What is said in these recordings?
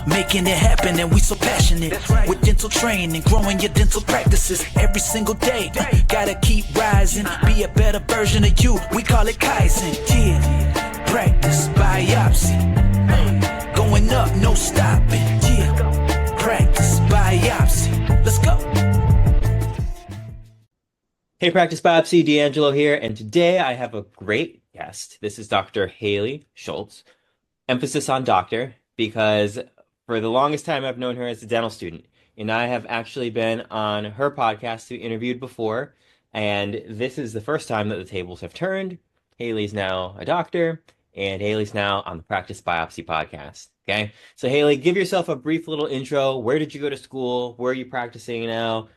Making it happen, and we so passionate. Right. With dental training, growing your dental practices every single day. Gotta keep rising, be a better version of you. We call it Kaizen. Yeah, practice biopsy. Going up, no stopping. Yeah, practice biopsy. Let's go. Hey, Practice Biopsy, D'Angelo here, and today I have a great guest. This is Dr. Haley Schultz. Emphasis on doctor, because for the longest time I've known her as a dental student, and I have actually been on her podcast who interviewed before, and this is the first time that the tables have turned. Haley's now a doctor, and Haley's now on the Practice Biopsy podcast. Okay, so Haley, give yourself a brief little intro. Where did you go to school? Where are you practicing now?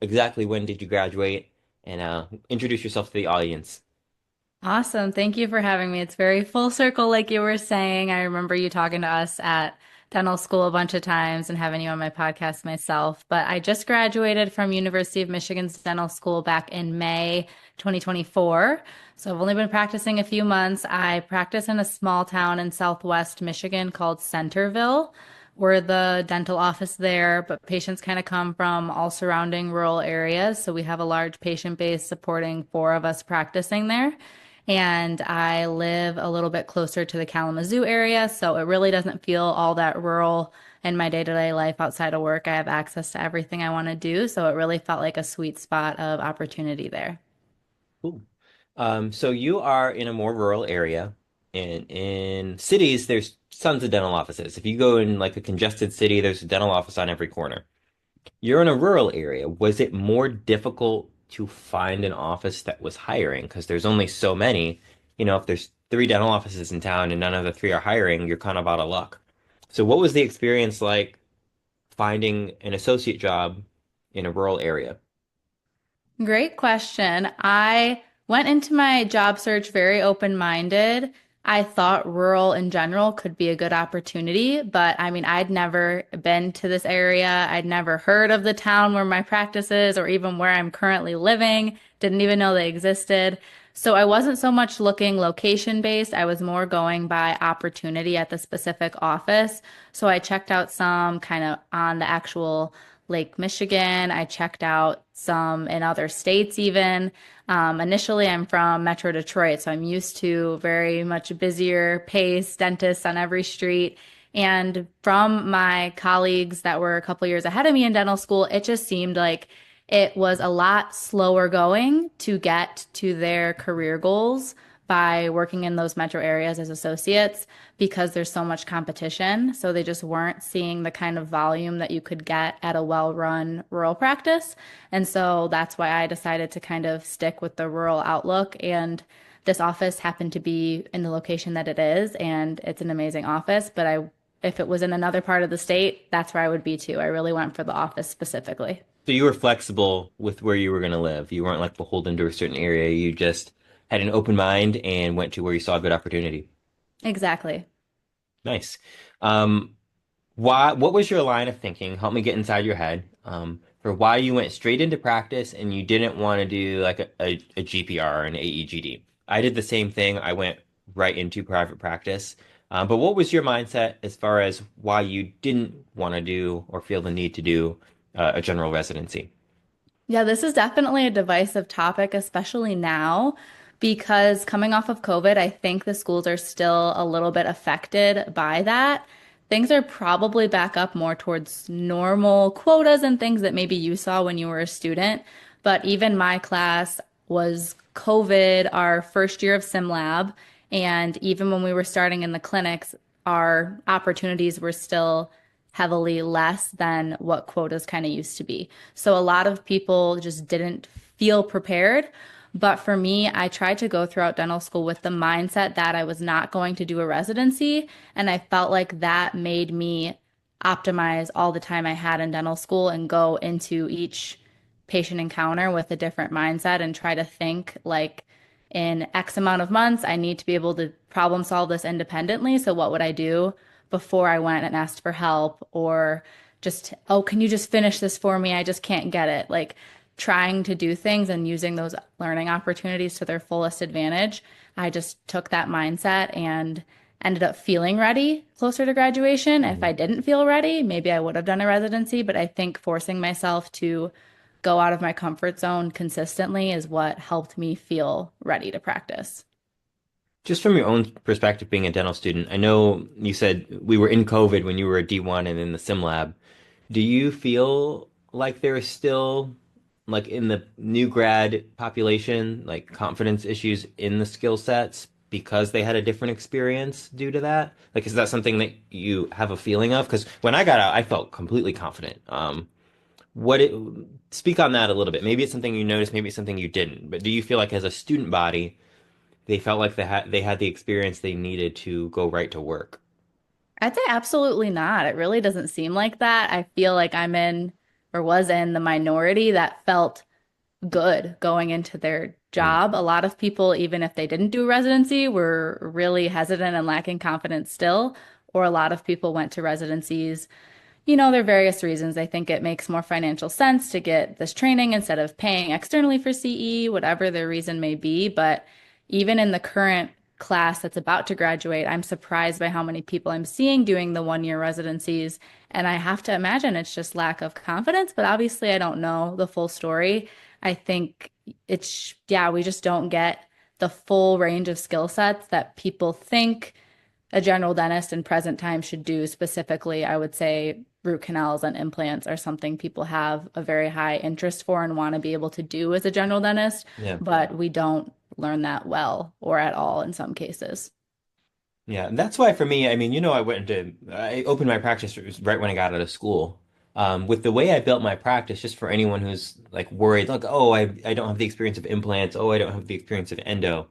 Exactly when did you graduate? And introduce yourself to the audience. Awesome. Thank you for having me. It's very full circle, like you were saying. I remember you talking to us at dental school a bunch of times and having you on my podcast myself. But I just graduated from University of Michigan's dental school back in May 2024. So I've only been practicing a few months. I practice in a small town in Southwest Michigan called Centerville. We're the dental office there, but patients kind of come from all surrounding rural areas. So we have a large patient base supporting 4 of us practicing there. And I live a little bit closer to the Kalamazoo area, so it really doesn't feel all that rural in my day-to-day life outside of work. I have access to everything I want to do, so it really felt like a sweet spot of opportunity there. Cool. So you are in a more rural area. In cities, there's tons of dental offices. If you go in like a congested city, there's a dental office on every corner. You're in a rural area. Was it more difficult to find an office that was hiring? Because there's only so many. If there's 3 dental offices in town and none of the 3 are hiring, you're kind of out of luck. So what was the experience like finding an associate job in a rural area? Great question. I went into my job search very open-minded. I thought rural in general could be a good opportunity, but I mean, I'd never been to this area. I'd never heard of the town where my practice is or even where I'm currently living. Didn't even know they existed. So I wasn't so much looking location based. I was more going by opportunity at the specific office. So I checked out some kind of on the actual Lake Michigan. I checked out some in other states even. Initially, I'm from Metro Detroit, so I'm used to very much busier pace, dentists on every street. And from my colleagues that were a couple years ahead of me in dental school, it just seemed like it was a lot slower going to get to their career goals by working in those metro areas as associates because there's so much competition. So they just weren't seeing the kind of volume that you could get at a well-run rural practice. And so that's why I decided to kind of stick with the rural outlook. And this office happened to be in the location that it is, and it's an amazing office. But if it was in another part of the state, that's where I would be too. I really went for the office specifically. So you were flexible with where you were going to live. You weren't like beholden to a certain area. You just had an open mind and went to where you saw a good opportunity. Exactly. Nice. What was your line of thinking? Help me get inside your head, for why you went straight into practice and you didn't want to do like a GPR or an AEGD. I did the same thing. I went right into private practice. But what was your mindset as far as why you didn't want to do or feel the need to do a general residency? Yeah, this is definitely a divisive topic, especially now, because coming off of COVID, I think the schools are still a little bit affected by that. Things are probably back up more towards normal quotas and things that maybe you saw when you were a student. But even my class was COVID, our first year of sim lab. And even when we were starting in the clinics, our opportunities were still heavily less than what quotas kind of used to be. So a lot of people just didn't feel prepared. But for me, I tried to go throughout dental school with the mindset that I was not going to do a residency. And I felt like that made me optimize all the time I had in dental school and go into each patient encounter with a different mindset and try to think like in X amount of months, I need to be able to problem solve this independently. So what would I do before I went and asked for help, or just, oh, can you just finish this for me? I just can't get it. Like trying to do things and using those learning opportunities to their fullest advantage. I just took that mindset and ended up feeling ready closer to graduation. If I Mhm. didn't feel ready, maybe I would have done a residency, but I think forcing myself to go out of my comfort zone consistently is what helped me feel ready to practice. Just from your own perspective, being a dental student, I know you said we were in COVID when you were a D1 and in the sim lab. Do you feel like there is still, like in the new grad population, like confidence issues in the skill sets because they had a different experience due to that? Like, is that something that you have a feeling of? Because when I got out, I felt completely confident. What it, speak on that a little bit. Maybe it's something you noticed, maybe it's something you didn't. But do you feel like as a student body, they felt like they had the experience they needed to go right to work? I'd say absolutely not. It really doesn't seem like that. I feel like I'm in or was in the minority that felt good going into their Mm. job. A lot of people, even if they didn't do residency, were really hesitant and lacking confidence still. Or a lot of people went to residencies. There are various reasons. I think it makes more financial sense to get this training instead of paying externally for CE, whatever their reason may be. But even in the current class that's about to graduate, I'm surprised by how many people I'm seeing doing the 1 year residencies. And I have to imagine it's just lack of confidence, but obviously I don't know the full story. I think yeah, we just don't get the full range of skill sets that people think a general dentist in present time should do. Specifically, I would say root canals and implants are something people have a very high interest for and want to be able to do as a general dentist, Yeah. but we don't learn that well or at all in some cases. Yeah, and that's why for me, I mean, I opened my practice right when I got out of school. With the way I built my practice, just for anyone who's like worried, like, oh, I don't have the experience of implants, oh, I don't have the experience of endo.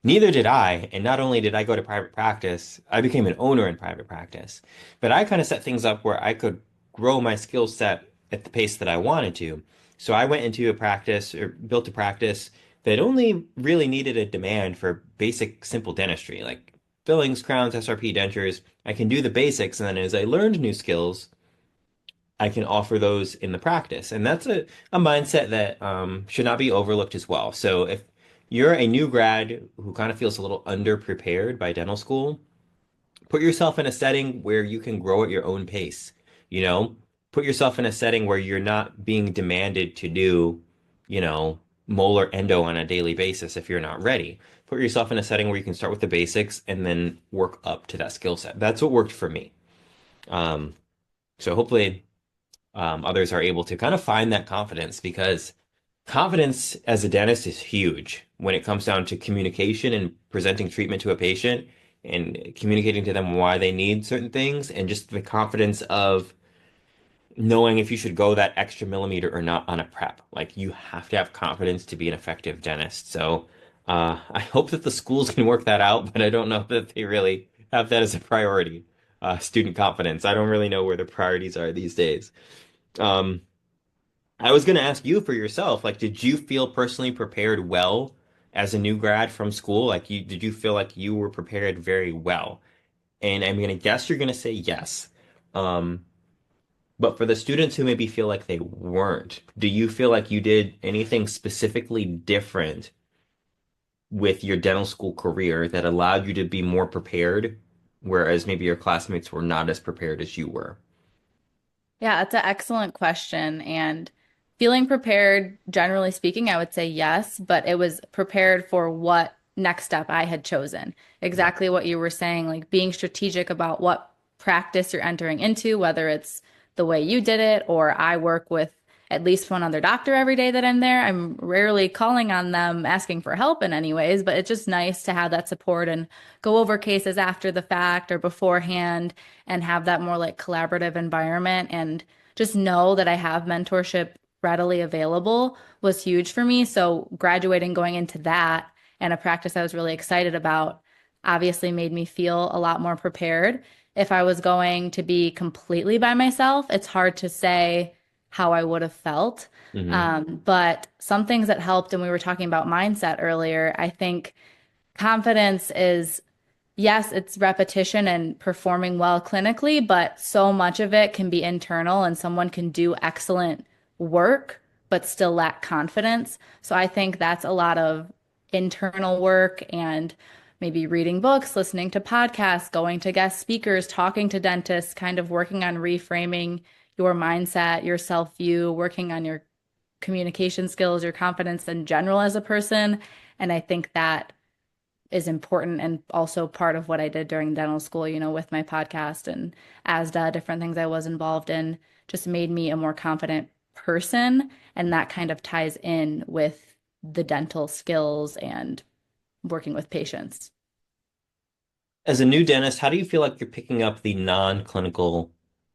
Neither did I. And not only did I go to private practice, I became an owner in private practice. But I kind of set things up where I could grow my skill set at the pace that I wanted to. So I went into a practice or built a practice that only really needed a demand for basic, simple dentistry, like fillings, crowns, SRP, dentures. I can do the basics. And then as I learned new skills, I can offer those in the practice. And that's a mindset that should not be overlooked as well. So if you're a new grad who kind of feels a little underprepared by dental school, put yourself in a setting where you can grow at your own pace. You know, put yourself in a setting where you're not being demanded to do, you know, molar endo on a daily basis if you're not ready. Put yourself in a setting where you can start with the basics and then work up to that skill set. That's what worked for me. Um, so hopefully others are able to kind of find that confidence because confidence as a dentist is huge when it comes down to communication and presenting treatment to a patient and communicating to them why they need certain things and just the confidence of knowing if you should go that extra millimeter or not on a prep. Like you have to have confidence to be an effective dentist. So I hope that the schools can work that out, but I don't know that they really have that as a priority. Student confidence. I don't really know where the priorities are these days. Um, I was going to ask you for yourself, like, did you feel personally prepared well as a new grad from school? Did you feel like you were prepared very well? And I'm going to guess you're going to say yes. Um, but for the students who maybe feel like they weren't, do you feel like you did anything specifically different with your dental school career that allowed you to be more prepared, whereas maybe your classmates were not as prepared as you were? Yeah, it's an excellent question. And feeling prepared, generally speaking, I would say yes, but it was prepared for what next step I had chosen. Yeah. Exactly what you were saying, like being strategic about what practice you're entering into, whether it's the way you did it, or I work with at least one other doctor every day that I'm there. I'm rarely calling on them asking for help in any ways, but it's just nice to have that support and go over cases after the fact or beforehand and have that more like collaborative environment and just know that I have mentorship readily available was huge for me. So graduating, going into that and a practice I was really excited about obviously made me feel a lot more prepared. If I was going to be completely by myself, it's hard to say how I would have felt. Hmm. But some things that helped, and we were talking about mindset earlier, I think confidence is yes, it's repetition and performing well clinically, but so much of it can be internal and someone can do excellent work but still lack confidence. So I think that's a lot of internal work and maybe reading books, listening to podcasts, going to guest speakers, talking to dentists, kind of working on reframing your mindset, your self-view, working on your communication skills, your confidence in general as a person. And I think that is important and also part of what I did during dental school, with my podcast and ASDA, different things I was involved in, just made me a more confident person. And that kind of ties in with the dental skills and working with patients. As a new dentist, how do you feel like you're picking up the non-clinical,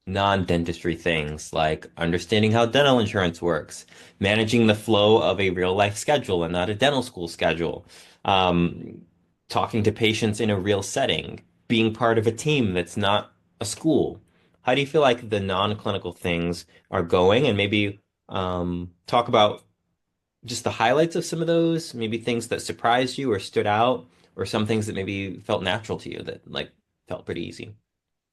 non-dentistry things like understanding how dental insurance works, managing the flow of a real life schedule and not a dental school schedule, um, talking to patients in a real setting, being part of a team that's not a school? How do you feel like the non-clinical things are going? And maybe talk about just the highlights of some of those, maybe things that surprised you or stood out, or some things that maybe felt natural to you that like felt pretty easy.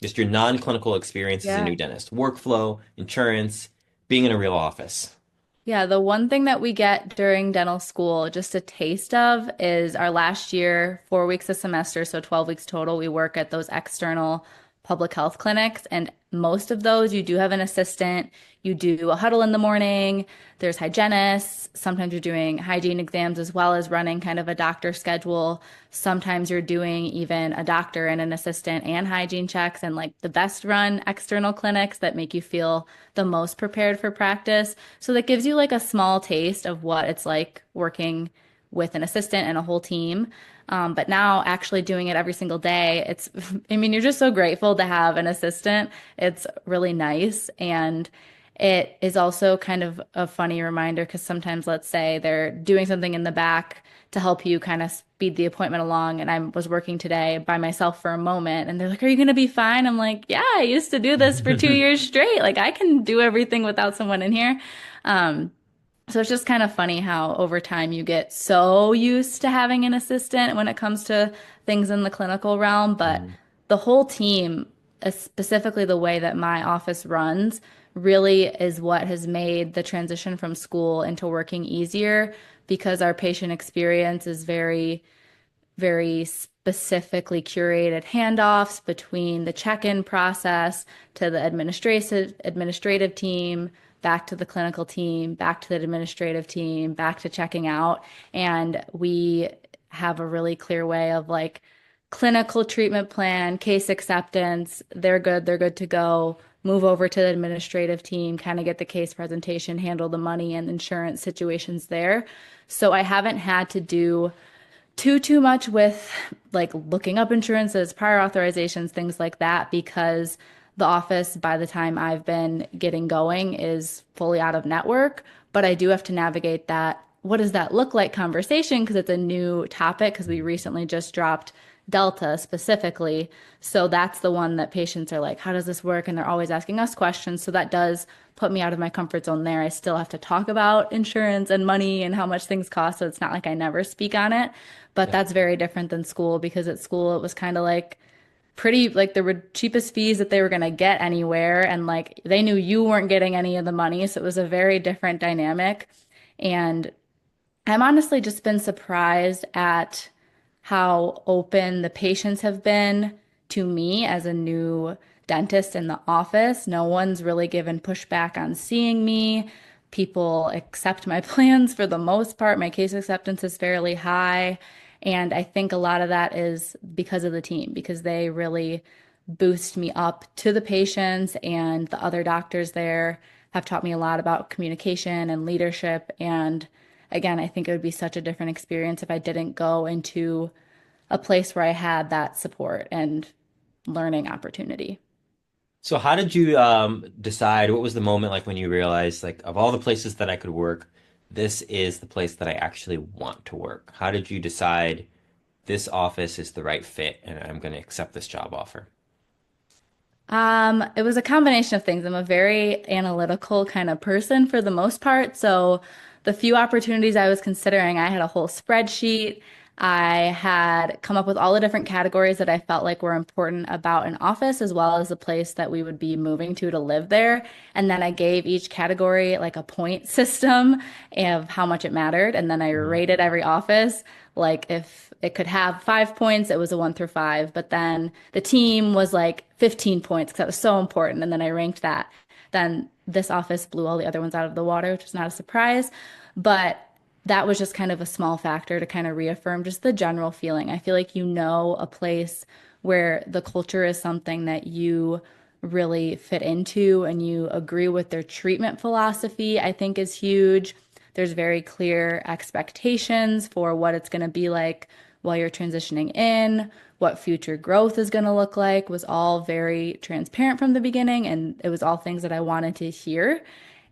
Just your non-clinical experience as a Yeah. new dentist, workflow, insurance, being in a real office. Yeah, the one thing that we get during dental school, just a taste of, is our last year, 4 weeks a semester, so 12 weeks total. We work at those external public health clinics, and most of those you do have an assistant. You do a huddle in the morning. There's hygienists. Sometimes you're doing hygiene exams as well as running kind of a doctor schedule. Sometimes you're doing even a doctor and an assistant and hygiene checks and like the best run external clinics that make you feel the most prepared for practice. So that gives you like a small taste of what it's like working with an assistant and a whole team. But now actually doing it every single day, I mean, you're just so grateful to have an assistant. It's really nice. And it is also kind of a funny reminder because sometimes, let's say they're doing something in the back to help you kind of speed the appointment along. And I was working today by myself for a moment, and they're like, "Are you going to be fine?" I'm like, "Yeah, I used to do this for 2 years straight. Like, I can do everything without someone in here." Um, so it's just kind of funny how over time you get so used to having an assistant when it comes to things in the clinical realm. But Mm. the whole team, specifically the way that my office runs, really is what has made the transition from school into working easier because our patient experience is very specifically curated handoffs between the check-in process to the administrative team, back to the clinical team, back to the administrative team, back to checking out. And we have a really clear way of like clinical treatment plan, case acceptance, they're good to go. Move over to the administrative team, kind of get the case presentation, handle the money and insurance situations there. So I haven't had to do too much with like looking up insurances, prior authorizations, things like that, because the office by the time I've been getting going is fully out of network. But I do have to navigate that. What does that look like conversation? Because it's a new topic because we recently just dropped Delta specifically. So that's the one that patients are like, how does this work? And they're always asking us questions. So that does put me out of my comfort zone there. I still have to talk about insurance and money and how much things cost. So it's not like I never speak on it. But Yeah. that's very different than school because at school it was kind of like pretty like there were cheapest fees that they were going to get anywhere. And like they knew you weren't getting any of the money. So it was a very different dynamic. And I'm honestly just been surprised at how open the patients have been to me as a new dentist in the office. No one's really given pushback on seeing me. People accept my plans for the most part. My case acceptance is fairly high. And I think a lot of that is because of the team, because they really boost me up to the patients, and the other doctors there have taught me a lot about communication and leadership. And again, I think it would be such a different experience if I didn't go into a place where I had that support and learning opportunity. So how did you decide, what was the moment like when you realized like of all the places that I could work, this is the place that I actually want to work? How did you decide this office is the right fit and I'm going to accept this job offer? It was a combination of things. I'm a very analytical kind of person for the most part. So the few opportunities I was considering, I had a whole spreadsheet. I had come up with all the different categories that I felt like were important about an office as well as the place that we would be moving to live there. And then I gave each category like a point system of how much it mattered. And then I Mhm. rated every office. Like if it could have 5 points, it was a 1 through 5. But then the team was like 15 points because that was so important. And then I ranked that. Then this office blew all the other ones out of the water, which was not a surprise. But that was just kind of a small factor to kind of reaffirm just the general feeling. I feel like you know a place where the culture is something that you really fit into and you agree with their treatment philosophy, I think is huge. There's very clear expectations for what it's going to be like while you're transitioning in, what future growth is going to look like was all very transparent from the beginning. And it was all things that I wanted to hear.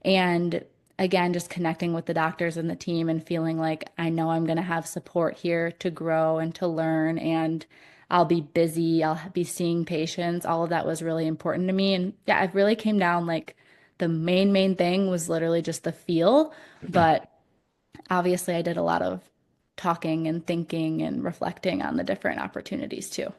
And again, just connecting with the doctors and the team and feeling like I know I'm going to have support here to grow and to learn. And I'll be busy, I'll be seeing patients. All of that was really important to me. And yeah, it really came down like the main thing was literally just the feel. But obviously, I did a lot of talking and thinking and reflecting on the different opportunities too.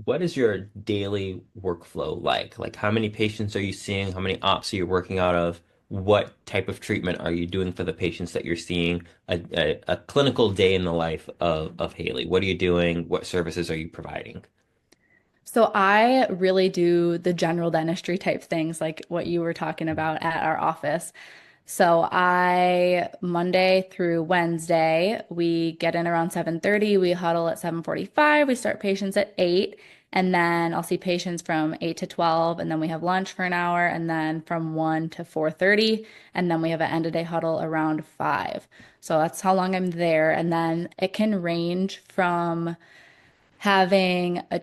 What is your daily workflow like? Like, how many patients are you seeing? How many ops are you working out of? What type of treatment are you doing for the patients that you're seeing? A clinical day in the life of Haley. What are you doing? What services are you providing? So I really do the general dentistry type things like what you were talking about at our office. So I Monday through Wednesday, we get in around 7:30, we huddle at 7:45, we start patients at 8, and then I'll see patients from 8 to 12, and then we have lunch for an hour, and then from 1 to 4:30, and then we have an end of day huddle around 5. So that's how long I'm there, and then it can range from having a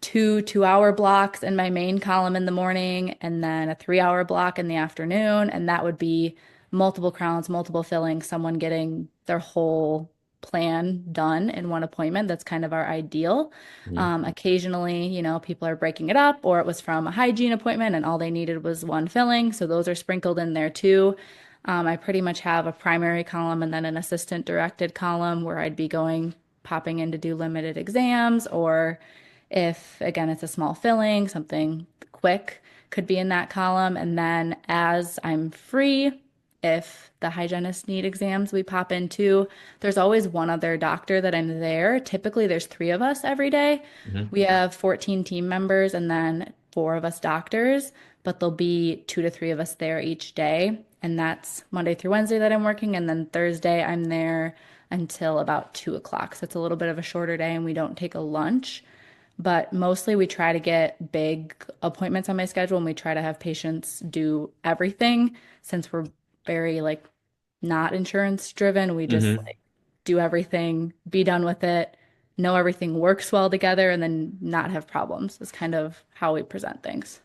two-hour blocks in my main column in the morning and then a 3-hour block in the afternoon. And that would be multiple crowns, multiple fillings, someone getting their whole plan done in one appointment. That's kind of our ideal. Mhm. Occasionally, people are breaking it up, or it was from a hygiene appointment and all they needed was one filling. So those are sprinkled in there too. I pretty much have a primary column and then an assistant directed column where I'd be popping in to do limited exams, or if, again, it's a small filling, something quick could be in that column. And then as I'm free, if the hygienists need exams, we pop in too. There's always one other doctor that I'm there. Typically, there's 3 of us every day. Mhm. We have 14 team members and then 4 of us doctors, but there'll be 2 to 3 of us there each day. And that's Monday through Wednesday that I'm working. And then Thursday, I'm there until about 2 o'clock. So it's a little bit of a shorter day and we don't take a lunch. But mostly we try to get big appointments on my schedule and we try to have patients do everything since we're very like not insurance driven. We just Mhm. like do everything, be done with it, know everything works well together, and then not have problems is kind of how we present things.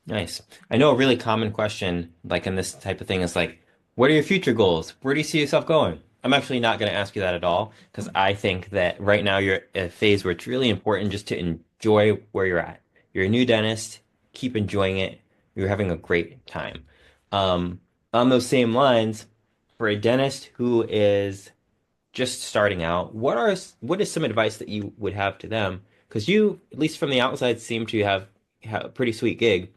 Nice. I know a really common question, like in this type of thing, is like, what are your future goals? Where do you see yourself going? I'm actually not going to ask you that at all because I think that right now you're at a phase where it's really important just to enjoy where you're at. You're a new dentist, keep enjoying it. You're having a great time. Um, on those same lines, for a dentist who is just starting out, what is some advice that you would have to them? Because you, at least from the outside, seem to have a pretty sweet gig.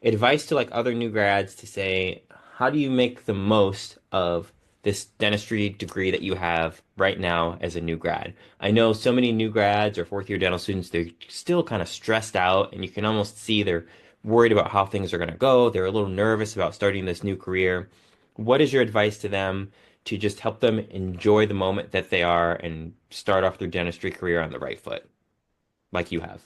Advice to like other new grads to say, how do you make the most of this dentistry degree that you have right now as a new grad? I know so many new grads or fourth year dental students, they're still kind of stressed out, and you can almost see they're worried about how things are going to go. They're a little nervous about starting this new career. What is your advice to them to just help them enjoy the moment that they are and start off their dentistry career on the right foot, like you have?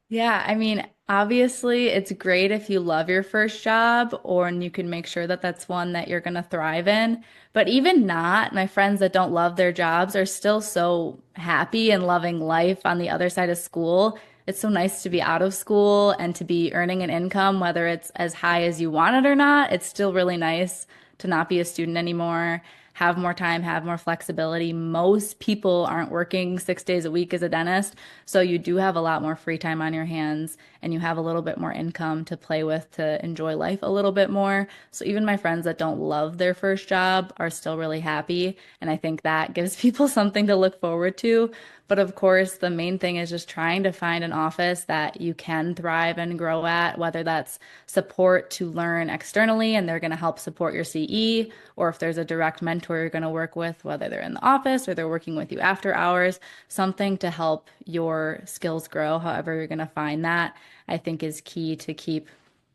Yeah, I mean, obviously, it's great if you love your first job or and you can make sure that that's one that you're going to thrive in. But even not, my friends that don't love their jobs are still so happy and loving life on the other side of school. It's so nice to be out of school and to be earning an income, whether it's as high as you want it or not. It's still really nice to not be a student anymore, have more time, have more flexibility. Most people aren't working 6 days a week as a dentist, so you do have a lot more free time on your hands. and you have a little bit more income to play with to enjoy life a little bit more. So even my friends that don't love their first job are still really happy. And I think that gives people something to look forward to. But of course, the main thing is just trying to find an office that you can thrive and grow at, whether that's support to learn externally and they're going to help support your CE, or if there's a direct mentor you're going to work with, whether they're in the office or they're working with you after hours, something to help your skills grow, however you're going to find that, I think is key to keep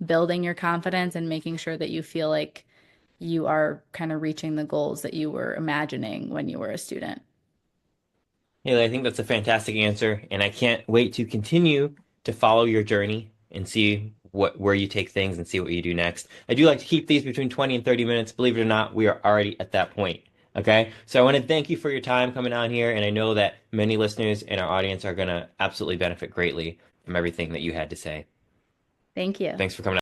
building your confidence and making sure that you feel like you are kind of reaching the goals that you were imagining when you were a student. Haley, I think that's a fantastic answer, and I can't wait to continue to follow your journey and see where you take things and see what you do next. I do like to keep these between 20 and 30 minutes. Believe it or not, we are already at that point. Okay, so I want to thank you for your time coming on here, and I know that many listeners in our audience are going to absolutely benefit greatly from everything that you had to say. Thank you. Thanks for coming on.